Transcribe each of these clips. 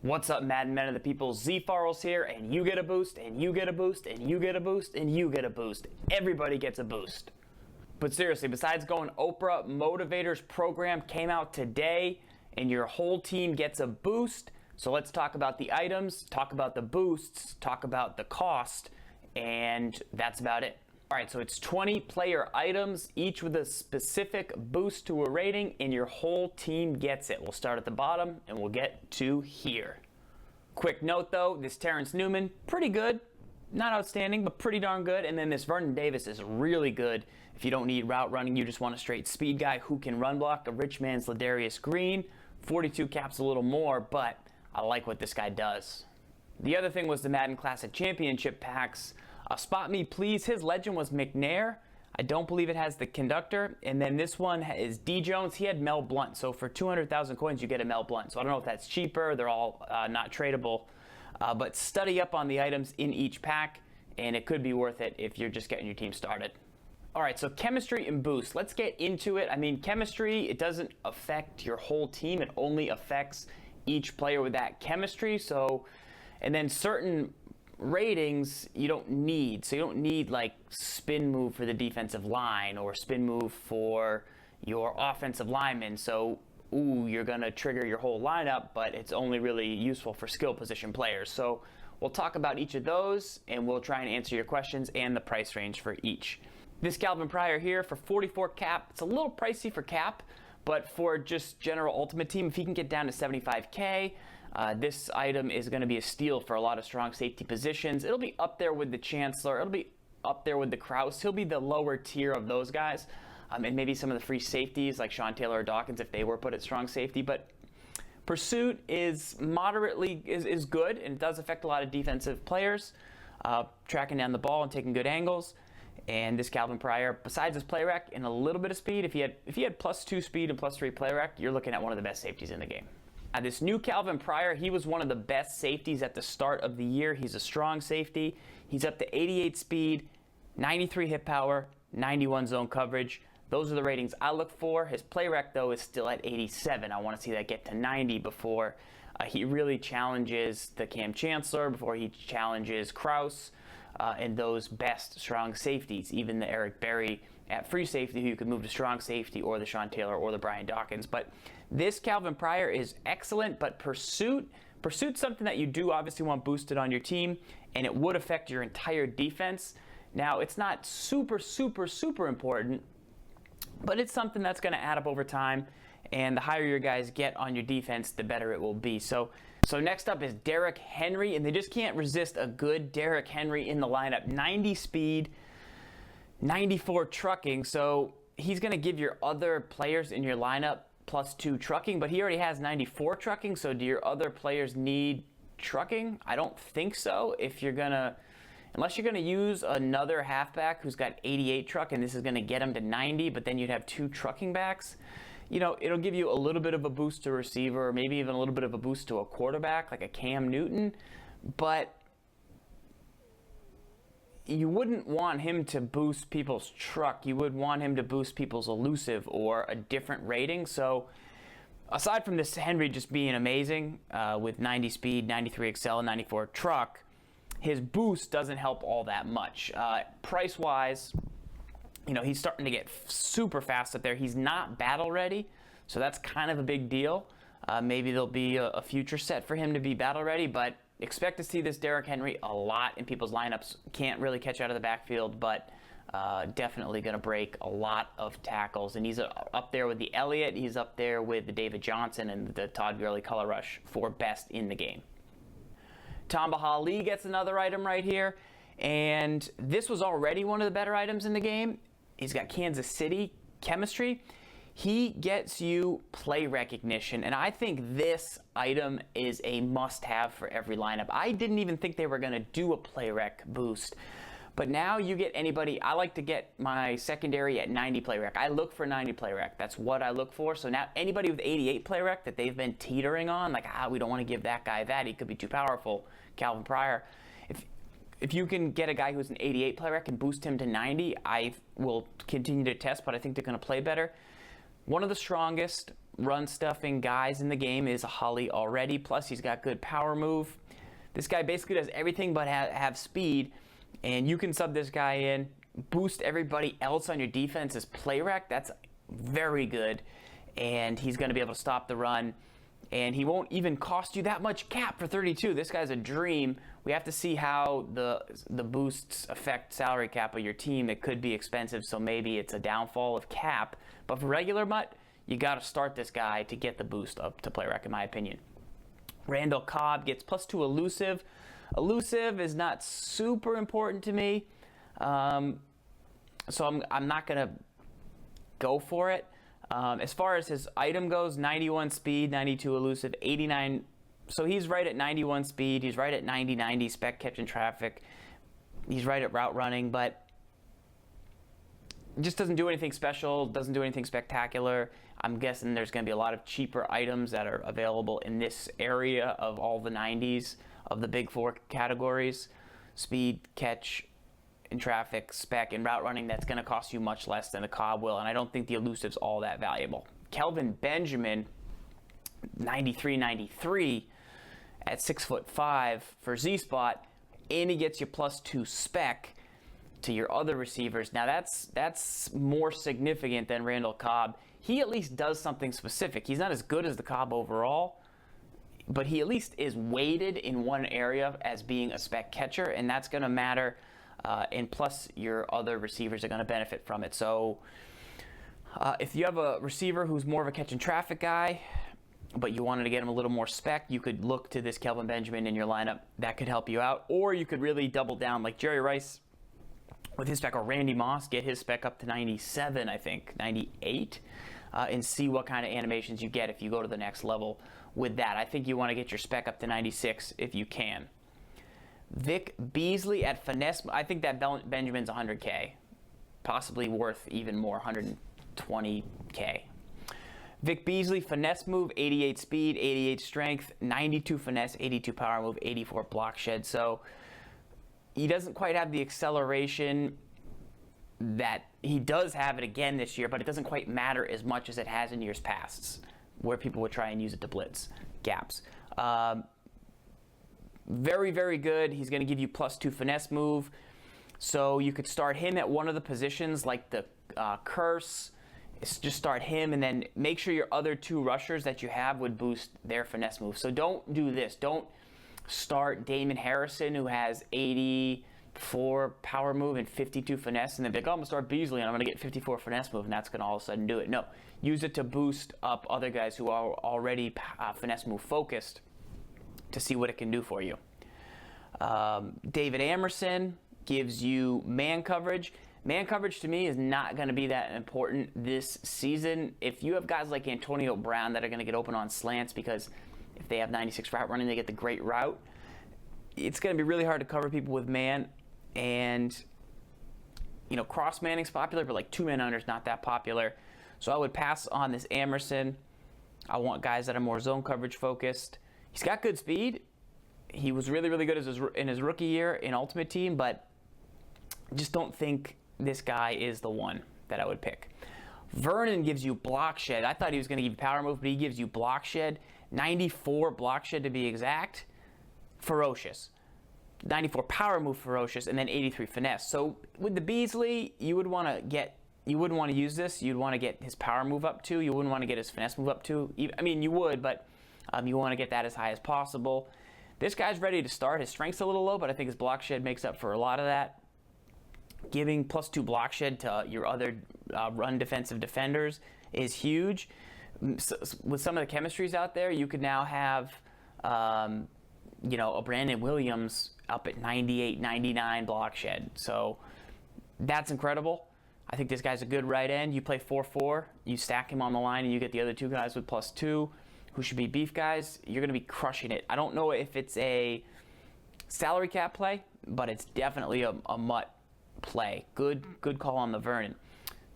What's up, Madden men of the people? ZFarls here, and you get a boost, and you get a boost, and you get a boost, and you get a boost. Everybody gets a boost. But seriously, besides going Oprah, Motivator's program came out today, and your whole team gets a boost. So let's talk about the items, talk about the boosts, talk about the cost, and that's about it. All right, so it's 20 player items, each with a specific boost to a rating, and your whole team gets it. We'll start at the bottom, and we'll get to here. Quick note, though, this Terrence Newman, pretty good. Not outstanding, but pretty darn good. And then this Vernon Davis is really good. If you don't need route running, you just want a straight speed guy who can run block. A rich man's Ladarius Green. 42 caps a little more, but I like what this guy does. The other thing was the Madden Classic Championship packs. Spot me, please. His legend was McNair. I don't believe it has the conductor. And then this one is D. Jones. He had Mel Blount. So for 200,000 coins, you get a Mel Blount. So I don't know if that's cheaper. They're all not tradable. But study up on the items in each pack, and it could be worth it if you're just getting your team started. All right, so chemistry and boost. Let's get into it. I mean, chemistry, it doesn't affect your whole team. It only affects each player with that chemistry. So, and then certain ratings you don't need. So you don't need like spin move for the defensive line or spin move for your offensive lineman. So you're going to trigger your whole lineup, but it's only really useful for skill position players. So we'll talk about each of those, and we'll try and answer your questions and the price range for each. This Calvin Pryor here for 44 cap. It's a little pricey for cap, but for just general ultimate team, if he can get down to 75K, this item is going to be a steal for a lot of strong safety positions. It'll be up there with the Chancellor. It'll be up there with the Kraus. He'll be the lower tier of those guys. And maybe some of the free safeties like Sean Taylor or Dawkins if they were put at strong safety. But pursuit is moderately is good, and it does affect a lot of defensive players, tracking down the ball and taking good angles. And this Calvin Pryor, besides his play rec and a little bit of speed, if he had +2 speed and +3 play rec, you're looking at one of the best safeties in the game. This new Calvin Pryor, he was one of the best safeties at the start of the year. He's a strong safety. He's up to 88 speed, 93 hit power, 91 zone coverage. Those are the ratings I look for. His play rec, though, is still at 87. I want to see that get to 90 before he really challenges the Cam Chancellor, before he challenges Kraus and those best strong safeties, even the Eric Berry at free safety, who you could move to strong safety, or the Sean Taylor or the Brian Dawkins. But this Calvin Pryor is excellent, but pursuit's something that you do obviously want boosted on your team, and it would affect your entire defense. Now, it's not super important, but it's something that's going to add up over time, and the higher your guys get on your defense, the better it will be. So next up is Derrick Henry, and they just can't resist a good Derrick Henry in the lineup. 90 speed, 94 trucking, so he's going to give your other players in your lineup +2 trucking, but he already has 94 trucking, so do your other players need trucking? I don't think so. Unless you're going to use another halfback who's got 88 truck, and this is going to get him to 90, but then you'd have 2 trucking backs. You know, it'll give you a little bit of a boost to receiver, or maybe even a little bit of a boost to a quarterback, like a Cam Newton, but you wouldn't want him to boost people's truck. You would want him to boost people's elusive or a different rating. So aside from this Henry just being amazing with 90 speed, 93 excel, and 94 truck, his boost doesn't help all that much. Price-wise, you know, he's starting to get super fast up there. He's not battle ready, so that's kind of a big deal. Maybe there'll be a future set for him to be battle ready, but expect to see this Derrick Henry a lot in people's lineups. Can't really catch out of the backfield, but definitely going to break a lot of tackles. And he's up there with the Elliott. He's up there with the David Johnson and the Todd Gurley color rush for best in the game. Tamba Hali gets another item right here, and this was already one of the better items in the game. He's got Kansas City chemistry. He gets you play recognition, and I think this item is a must-have for every lineup. I didn't even think they were going to do a play rec boost, but now you get anybody. I like to get my secondary at 90 play rec. I look for 90 play rec. That's what I look for. So now anybody with 88 play rec that they've been teetering on, like, we don't want to give that guy that. He could be too powerful. Calvin Pryor. If you can get a guy who's an 88 play rec and boost him to 90, I will continue to test, but I think they're going to play better. One of the strongest run-stuffing guys in the game is a Holly already. Plus, he's got good power move. This guy basically does everything but have speed, and you can sub this guy in, boost everybody else on your defense's play rec. That's very good, and he's going to be able to stop the run, and he won't even cost you that much cap for 32. This guy's a dream. We have to see how the boosts affect salary cap of your team. It could be expensive, so maybe it's a downfall of cap. But for regular MUT, you got to start this guy to get the boost up to play rec, in my opinion. Randall Cobb gets +2 elusive. Elusive is not super important to me, so I'm not going to go for it. As far as his item goes, 91 speed, 92 elusive, 89. So he's right at 91 speed. He's right at 90 spec catching traffic. He's right at route running, but just doesn't do anything special, doesn't do anything spectacular. I'm guessing there's going to be a lot of cheaper items that are available in this area of all the 90s of the big four categories: speed, catch, and traffic, spec, and route running. That's going to cost you much less than a Cobb will, and I don't think the elusive's all that valuable. Kelvin Benjamin, 93 at 6'5" for Z-Spot, and he gets you +2 spec to your other receivers. Now that's more significant than Randall Cobb. He at least does something specific. He's not as good as the Cobb overall, but he at least is weighted in one area as being a spec catcher, and that's going to matter. And plus, your other receivers are going to benefit from it. So if you have a receiver who's more of a catch and traffic guy, but you wanted to get him a little more spec, you could look to this Kelvin Benjamin in your lineup. That could help you out. Or you could really double down like Jerry Rice with his spec, or Randy Moss, get his spec up to 97, I think, 98, and see what kind of animations you get if you go to the next level with that. I think you want to get your spec up to 96 if you can. Vic Beasley at finesse. I think that Benjamin's 100K, possibly worth even more, 120K. Vic Beasley, finesse move, 88 speed, 88 strength, 92 finesse, 82 power move, 84 block shed. So he doesn't quite have the acceleration that he does have it again this year, but it doesn't quite matter as much as it has in years past, where people would try and use it to blitz gaps. Very, very good. He's going to give you +2 finesse move. So you could start him at one of the positions, like the curse. Just start him, and then make sure your other two rushers that you have would boost their finesse move. So don't do this. Don't start Damon Harrison, who has 84 power move and 52 finesse, and then be like, oh, I'm going to start Beasley, and I'm going to get 54 finesse move, and that's going to all of a sudden do it. No. Use it to boost up other guys who are already finesse move focused to see what it can do for you. David Amerson gives you man coverage. Man coverage to me is not going to be that important this season. If you have guys like Antonio Brown that are going to get open on slants, because if they have 96 route running, they get the great route, it's going to be really hard to cover people with man. And, you know, cross manning's popular, but like two-man under is not that popular. So I would pass on this Amerson. I want guys that are more zone coverage focused. He's got good speed. He was really, really good in his rookie year in Ultimate Team, but just don't think this guy is the one that I would pick. Vernon gives you block shed. I thought he was going to give you power move, but he gives you block shed. 94 block shed to be exact. Ferocious. 94 power move, ferocious, and then 83 finesse. So with the Beasley, you wouldn't want to use this. You'd want to get his power move up too. You wouldn't want to get his finesse move up too. I mean, you would, but you want to get that as high as possible. This guy's ready to start. His strength's a little low, but I think his block shed makes up for a lot of that. Giving +2 block shed to your other run defensive defenders is huge. So, with some of the chemistries out there, you could now have, a Brandon Williams up at 98, 99 block shed. So that's incredible. I think this guy's a good right end. You play 4-4, you stack him on the line, and you get the other two guys with +2, who should be beef guys. You're going to be crushing it. I don't know if it's a salary cap play, but it's definitely a MUT play. Good call on the Vernon.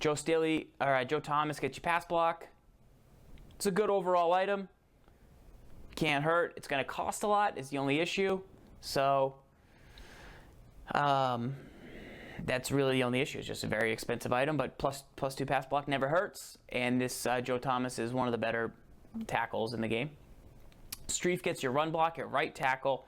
Joe Thomas gets you pass block. It's a good overall item. Can't hurt. It's going to cost a lot is the only issue. So That's really the only issue. It's just a very expensive item, but plus 2 pass block never hurts. And this Joe Thomas is one of the better tackles in the game. Strief gets your run block at right tackle.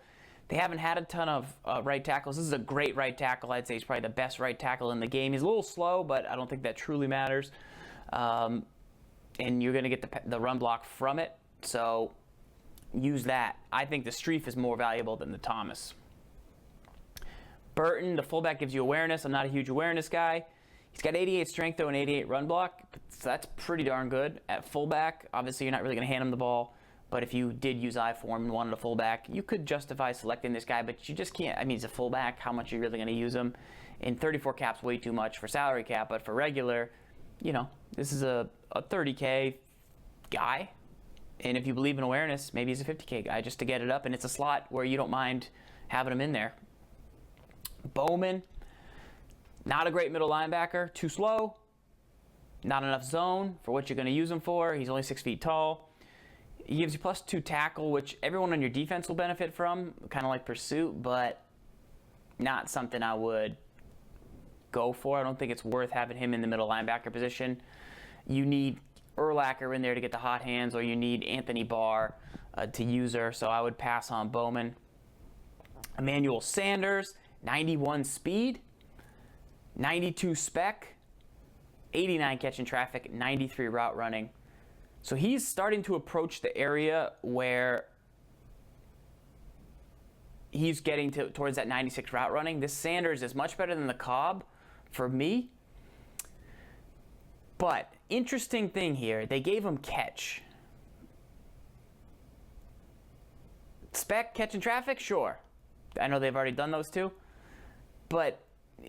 They haven't had a ton of right tackles. This is a great right tackle. I'd say he's probably the best right tackle in the game. He's a little slow, but I don't think that truly matters. And you're going to get the run block from it. So use that. I think the Strief is more valuable than the Thomas. Burton, the fullback, gives you awareness. I'm not a huge awareness guy. He's got 88 strength, though, and 88 run block. So that's pretty darn good. At fullback, obviously you're not really going to hand him the ball. But if you did use I-form and wanted a fullback, you could justify selecting this guy, but you just can't. I mean, he's a fullback. How much are you really going to use him? And 34 cap's way too much for salary cap, but for regular, you know, this is a 30K guy. And if you believe in awareness, maybe he's a 50K guy just to get it up. And it's a slot where you don't mind having him in there. Bowman, not a great middle linebacker. Too slow. Not enough zone for what you're going to use him for. He's only 6 feet tall. He gives you plus 2 tackle, which everyone on your defense will benefit from, kind of like pursuit, but not something I would go for. I don't think it's worth having him in the middle linebacker position. You need Urlacher in there to get the hot hands, or you need Anthony Barr to use her, so I would pass on Bowman. Emmanuel Sanders, 91 speed, 92 spec, 89 catch in traffic, 93 route running. So he's starting to approach the area where he's getting towards that 96 route running. This Sanders is much better than the Cobb for me. But interesting thing here, they gave him catch. Spec, catch and traffic, sure. I know they've already done those two. But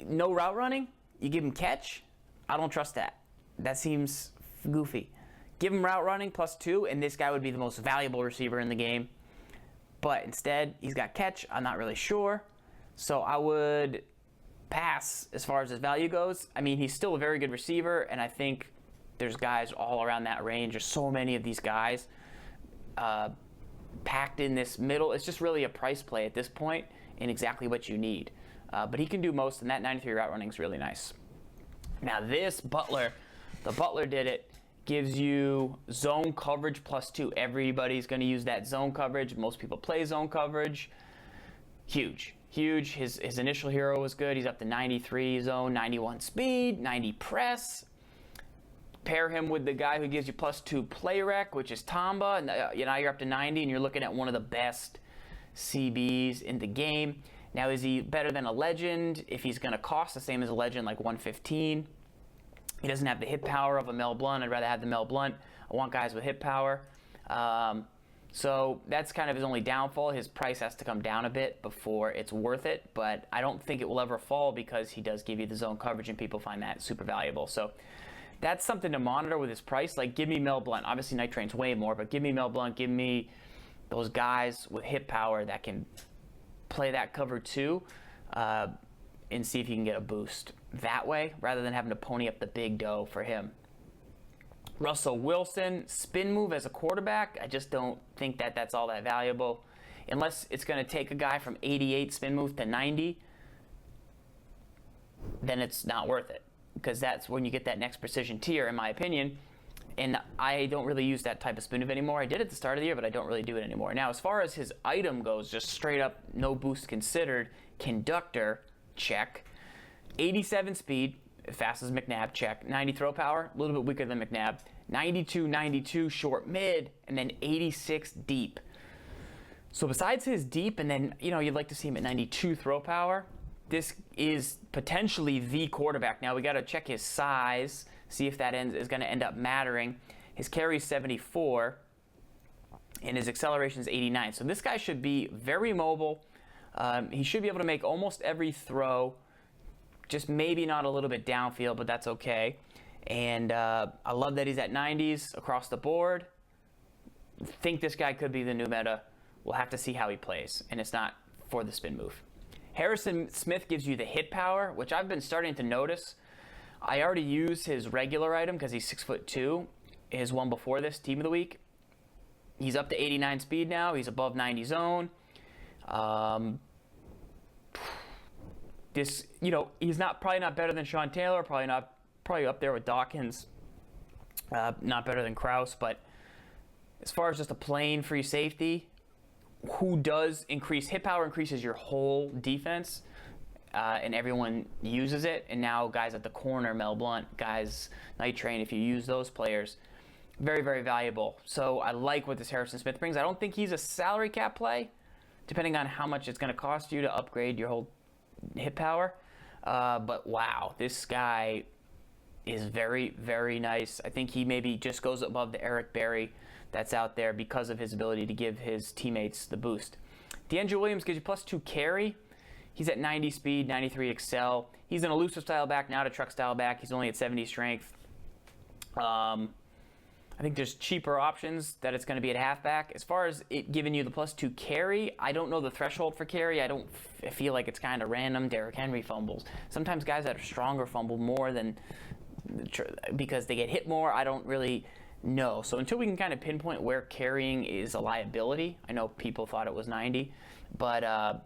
no route running, you give him catch? I don't trust that. That seems goofy. Give him route running plus 2, and this guy would be the most valuable receiver in the game. But instead, he's got catch. I'm not really sure. So I would pass as far as his value goes. I mean, he's still a very good receiver, and I think there's guys all around that range. There's so many of these guys packed in this middle. It's just really a price play at this point and exactly what you need. But he can do most, and that 93 route running is really nice. Now this Butler, the Butler did it. Gives you zone coverage plus 2. Everybody's going to use that zone coverage. Most people play zone coverage. Huge. His initial hero was good. He's up to 93 zone, 91 speed, 90 press. Pair him with the guy who gives you plus 2 play rec, which is Tamba. And now you're up to 90, and you're looking at one of the best CBs in the game. Now, is he better than a legend? If he's going to cost the same as a legend, like 115. He doesn't have the hit power of a Mel Blount. I'd rather have the Mel Blount. I want guys with hit power. So that's kind of his only downfall. His price has to come down a bit before it's worth it. But I don't think it will ever fall because he does give you the zone coverage, and people find that super valuable. So that's something to monitor with his price. Like, give me Mel Blount. Obviously, Night Train's way more, but give me Mel Blount. Give me those guys with hit power that can play that cover too. And see if you can get a boost that way rather than having to pony up the big dough for him. Russell Wilson, spin move as a quarterback, I just don't think that that's all that valuable. Unless it's going to take a guy from 88 spin move to 90, then it's not worth it. Because that's when you get that next precision tier, in my opinion. And I don't really use that type of spin move anymore. I did at the start of the year, but I don't really do it anymore. Now, as far as his item goes, just straight up, no boost considered, conductor, check. 87 speed, fast as McNabb, check. 90 throw power, a little bit weaker than McNabb. 92 short mid, and then 86 deep. So besides his deep, and then, you'd like to see him at 92 throw power, this is potentially the quarterback. Now we got to check his size, see if that is going to end up mattering. His carry is 74, and his acceleration is 89. So this guy should be very mobile. He should be able to make almost every throw, just maybe not a little bit downfield, but that's okay. And I love that he's at 90s across the board. Think this guy could be the new meta. We'll have to see how he plays, and it's not for the spin move. Harrison Smith gives you the hit power, which I've been starting to notice. I already use his regular item because he's 6'2". His one before this, Team of the Week. He's up to 89 speed now. He's above 90 zone. This, he's probably not better than Sean Taylor, probably up there with Dawkins, not better than Kraus, but as far as just a plain free safety, who does increase hit power, increases your whole defense, and everyone uses it. And now guys at the corner, Mel Blount, guys, Night Train, if you use those players, very, very valuable. So I like what this Harrison Smith brings. I don't think he's a salary cap play, depending on how much it's going to cost you to upgrade your whole hit power. But wow, this guy is very, very nice. I think he maybe just goes above the Eric Berry that's out there because of his ability to give his teammates the boost. DeAngelo Williams gives you +2 carry. He's at 90 speed, 93 excel. He's an elusive style back, not a truck style back. He's only at 70 strength. I think there's cheaper options that it's going to be at halfback. As far as it giving you the +2 carry, I don't know the threshold for carry. I feel like it's kind of random. Derrick Henry fumbles. Sometimes guys that are stronger fumble more than because they get hit more. I don't really know. So until we can kind of pinpoint where carrying is a liability, I know people thought it was 90, but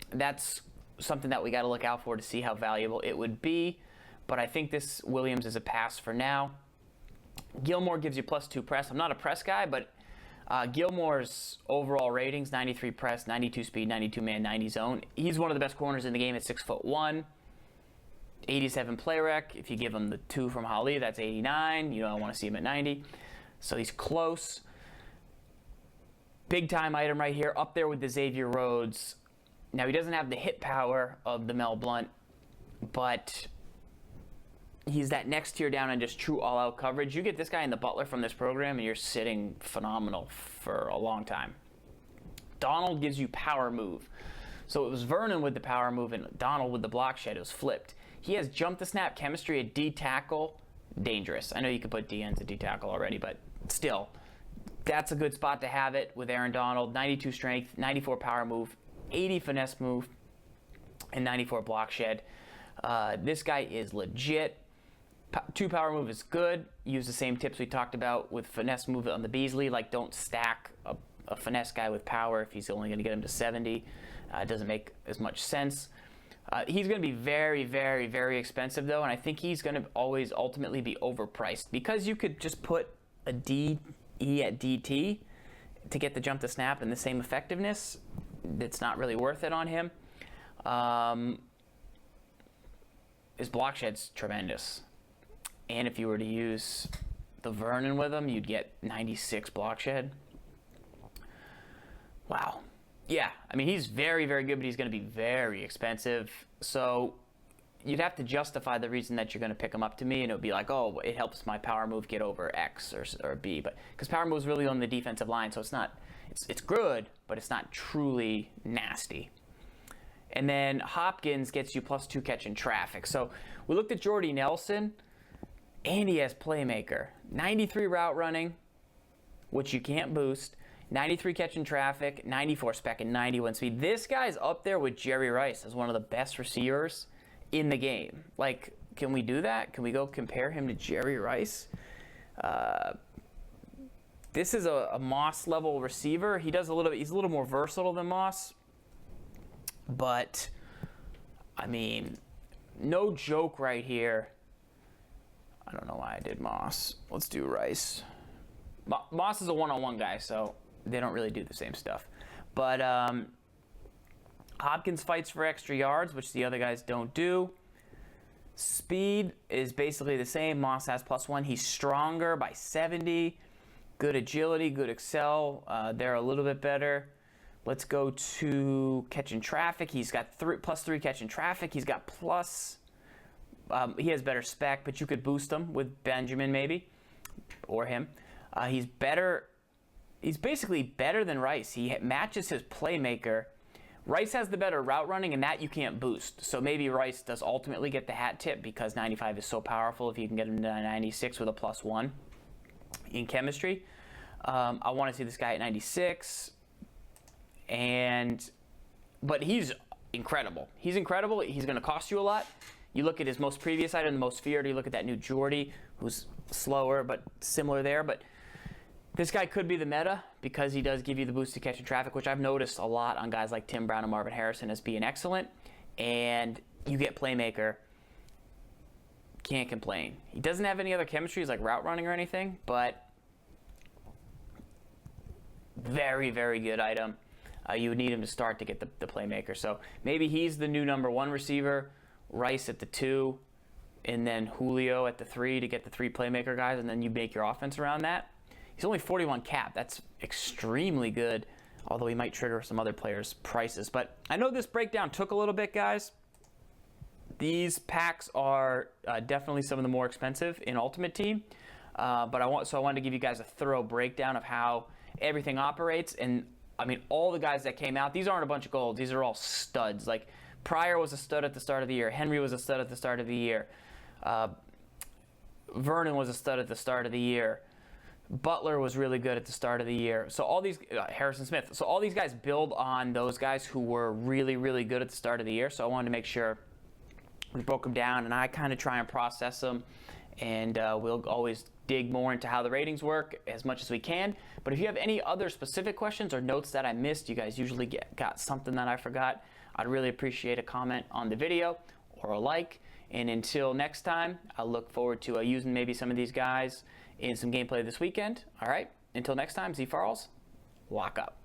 that's something that we got to look out for to see how valuable it would be. But I think this Williams is a pass for now. Gilmore gives you +2 press. I'm not a press guy, but Gilmore's overall ratings, 93 press, 92 speed, 92 man, 90 zone. He's one of the best corners in the game at 6'1", 87 play rec. If you give him the 2 from Holly, that's 89. You don't want to see him at 90. So he's close. Big time item right here, up there with the Xavier Rhodes. Now he doesn't have the hit power of the Mel Blount, but he's that next tier down on just true all-out coverage. You get this guy in the Butler from this program, and you're sitting phenomenal for a long time. Donald gives you power move. So it was Vernon with the power move and Donald with the block shed. It was flipped. He has jump the snap chemistry at D tackle. Dangerous. I know you could put DNs at D tackle already, but still, that's a good spot to have it with Aaron Donald. 92 strength, 94 power move, 80 finesse move, and 94 block shed. This guy is legit. 2 power move is good. Use the same tips we talked about with finesse move on the Beasley. Like, don't stack a finesse guy with power if he's only going to get him to 70. It doesn't make as much sense. He's going to be very, very, very expensive, though, and I think he's going to always ultimately be overpriced because you could just put a DE at DT to get the jump to snap and the same effectiveness. It's not really worth it on him. His block shed's tremendous. And if you were to use the Vernon with him, you'd get 96 block shed. Wow. Yeah, I mean, he's very, very good, but he's going to be very expensive. So you'd have to justify the reason that you're going to pick him up to me, and it would be like, oh, it helps my power move get over X or B. But because power move is really on the defensive line, so it's good, but it's not truly nasty. And then Hopkins gets you +2 catch in traffic. So we looked at Jordy Nelson, and he has playmaker. 93 route running, which you can't boost. 93 catch in traffic, 94 spec, and 91 speed. This guy's up there with Jerry Rice as one of the best receivers in the game. Like, can we do that? Can we go compare him to Jerry Rice? This is a Moss level receiver. He's a little more versatile than Moss. But, I mean, no joke right here. I don't know why I did Moss. Let's do Rice. Moss is a one-on-one guy, so they don't really do the same stuff. But Hopkins fights for extra yards, which the other guys don't do. Speed is basically the same. Moss has +1. He's stronger by 70. Good agility, good excel. They're a little bit better. Let's go to catch in traffic. He's got +3 catch in traffic. He's got he has better spec, but you could boost him with Benjamin maybe, or him. He's better. He's basically better than Rice. He matches his playmaker. Rice has the better route running, and that you can't boost. So maybe Rice does ultimately get the hat tip because 95 is so powerful if you can get him to 96 with a +1 in chemistry. I want to see this guy at 96. But he's incredible. He's incredible. He's going to cost you a lot. You look at his most previous item, the most feared. You look at that new Jordy, who's slower but similar there. But this guy could be the meta because he does give you the boost to catch in traffic, which I've noticed a lot on guys like Tim Brown and Marvin Harrison as being excellent. and you get playmaker. Can't complain. He doesn't have any other chemistries like route running or anything, but very, very good item. You would need him to start to get the playmaker. So maybe he's the new #1 receiver, Rice at the 2, and then Julio at the 3 to get the 3 playmaker guys, and then you make your offense around that. He's only 41 cap. That's extremely good, although he might trigger some other players' prices. But I know this breakdown took a little bit, guys. These packs are definitely some of the more expensive in Ultimate Team, but I wanted to give you guys a thorough breakdown of how everything operates. And I mean, all the guys that came out, these aren't a bunch of golds. These are all studs. Like Pryor was a stud at the start of the year. Henry was a stud at the start of the year. Vernon was a stud at the start of the year. Butler was really good at the start of the year. So all these, Harrison Smith. So all these guys build on those guys who were really, really good at the start of the year. So I wanted to make sure we broke them down, and I kind of try and process them, and we'll always dig more into how the ratings work as much as we can. But if you have any other specific questions or notes that I missed, you guys usually got something that I forgot, I'd really appreciate a comment on the video or a like. And until next time, I look forward to using maybe some of these guys in some gameplay this weekend. All right, until next time, ZFarls, lock up.